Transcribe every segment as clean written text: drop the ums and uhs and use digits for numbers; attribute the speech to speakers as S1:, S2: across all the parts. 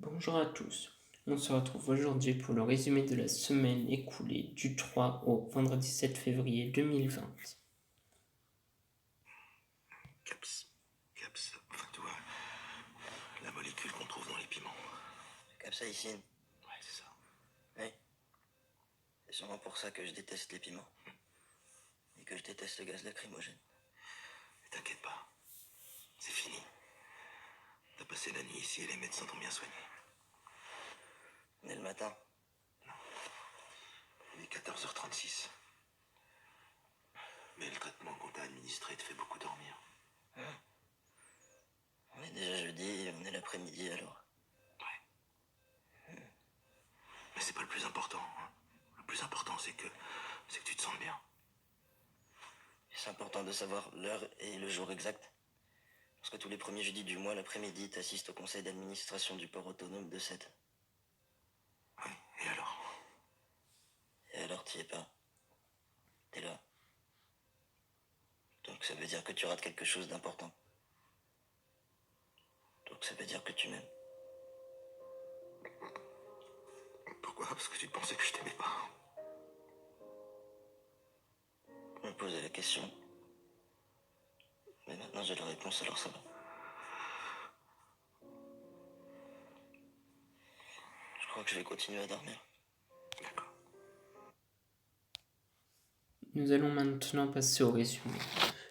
S1: Bonjour à tous, on se retrouve aujourd'hui pour le résumé de la semaine écoulée du 3 au vendredi 7 février 2020.
S2: Enfin tu vois, la molécule qu'on trouve dans les piments.
S3: Capsaïcine.
S2: Ouais, c'est ça.
S3: Oui. C'est sûrement pour ça que je déteste les piments. Et que je déteste le gaz lacrymogène.
S2: Mais t'inquiète pas, c'est fini. T'as passé la nuit ici et les médecins t'ont bien soigné.
S3: On est le matin.
S2: Il est 14h36. Mais le traitement qu'on t'a administré te fait beaucoup dormir.
S3: On est déjà jeudi, on est l'après-midi alors.
S2: Ouais. Mais c'est pas le plus important. Hein. Le plus important, c'est que tu te sens bien.
S3: C'est important de savoir l'heure et le jour exact. Parce que tous les premiers jeudis du mois, l'après-midi, t'assistes au conseil d'administration du port autonome de Sète.
S2: Oui, et alors?
S3: Et alors t'y es pas. T'es là. Donc ça veut dire que tu rates quelque chose d'important. Donc ça veut dire que tu m'aimes.
S2: Pourquoi? Parce que tu pensais que je t'aimais pas.
S3: Je me posais la question. Mais maintenant j'ai la réponse, alors ça va. Je crois que je vais continuer à dormir.
S2: D'accord.
S1: Nous allons maintenant passer au résumé.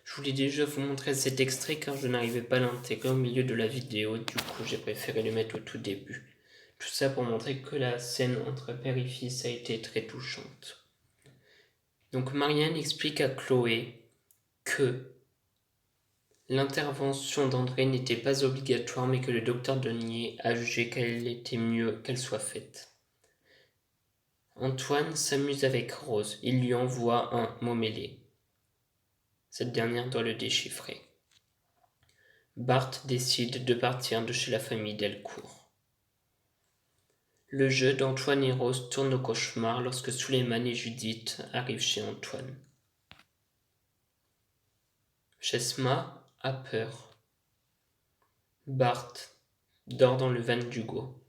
S1: Je voulais déjà vous montrer cet extrait car je n'arrivais pas à l'intégrer au milieu de la vidéo, du coup j'ai préféré le mettre au tout début. Tout ça pour montrer que la scène entre père et fils a été très touchante. Donc Marianne explique à Chloé que l'intervention d'André n'était pas obligatoire mais que le docteur Denier a jugé qu'elle était mieux qu'elle soit faite. Antoine s'amuse avec Rose, il lui envoie un mot mêlé. Cette dernière doit le déchiffrer. Bart décide de partir de chez la famille Delcourt. Le jeu d'Antoine et Rose tourne au cauchemar lorsque Suleiman et Judith arrivent chez Antoine. Chesma a peur. Bart dort dans le van d'Hugo.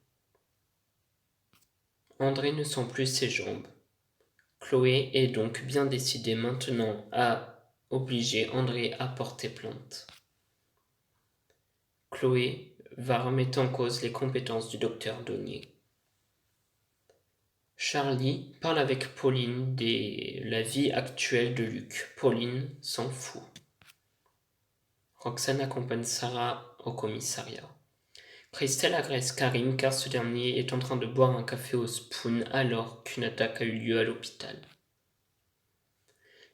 S1: André ne sent plus ses jambes. Chloé est donc bien décidée maintenant à obliger André à porter plainte. Chloé va remettre en cause les compétences du docteur Denier. Charlie parle avec Pauline de la vie actuelle de Luc. Pauline s'en fout. Roxane accompagne Sarah au commissariat. Christelle agresse Karim car ce dernier est en train de boire un café au spoon alors qu'une attaque a eu lieu à l'hôpital.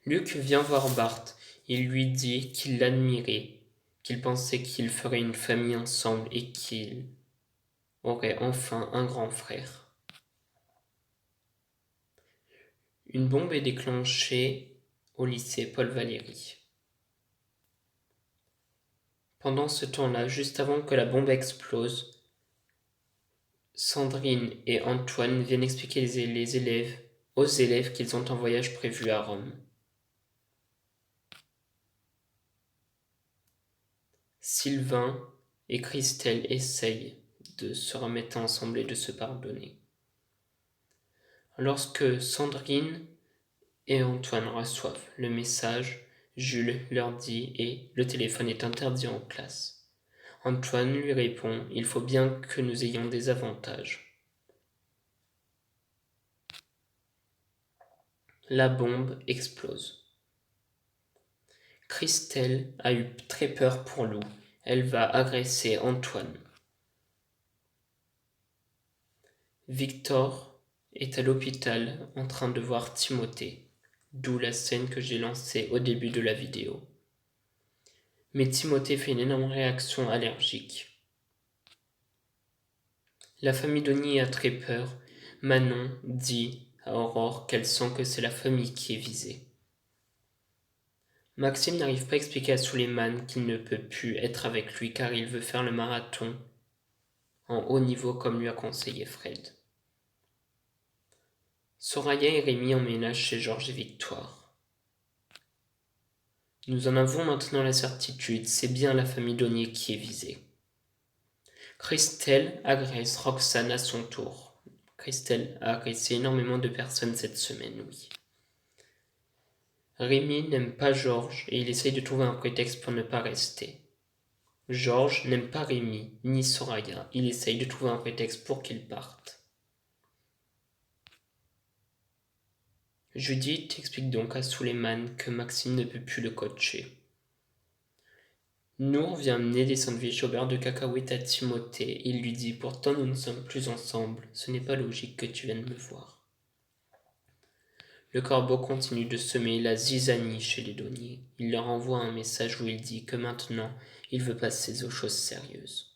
S1: Luc vient voir Bart. Il lui dit qu'il l'admirait, qu'il pensait qu'ils feraient une famille ensemble et qu'il aurait enfin un grand frère. Une bombe est déclenchée au lycée Paul Valéry. Pendant ce temps-là, juste avant que la bombe explose, Sandrine et Antoine viennent expliquer aux élèves qu'ils ont un voyage prévu à Rome. Sylvain et Christelle essayent de se remettre ensemble et de se pardonner. Lorsque Sandrine et Antoine reçoivent le message, Jules leur dit et le téléphone est interdit en classe. Antoine lui répond: il faut bien que nous ayons des avantages. La bombe explose. Christelle a eu très peur pour Lou. Elle va agresser Antoine. Victor est à l'hôpital en train de voir Timothée, d'où la scène que j'ai lancée au début de la vidéo. Mais Timothée fait une énorme réaction allergique. La famille Denis a très peur. Manon dit à Aurore qu'elle sent que c'est la famille qui est visée. Maxime n'arrive pas à expliquer à Suleiman qu'il ne peut plus être avec lui car il veut faire le marathon en haut niveau comme lui a conseillé Fred. Soraya et Rémi emménagent chez Georges et Victoire. Nous en avons maintenant la certitude, c'est bien la famille Donier qui est visée. Christelle agresse Roxane à son tour. Christelle a agressé énormément de personnes cette semaine, oui. Rémi n'aime pas Georges et il essaye de trouver un prétexte pour ne pas rester. Georges n'aime pas Rémi ni Soraya, il essaye de trouver un prétexte pour qu'ils partent. Judith explique donc à Suleiman que Maxime ne peut plus le coacher. Nour vient amener des sandwichs au beurre de cacahuète à Timothée et il lui dit « Pourtant nous ne sommes plus ensemble, ce n'est pas logique que tu viennes me voir. » Le corbeau continue de semer la zizanie chez les douaniers. Il leur envoie un message où il dit que maintenant il veut passer aux choses sérieuses.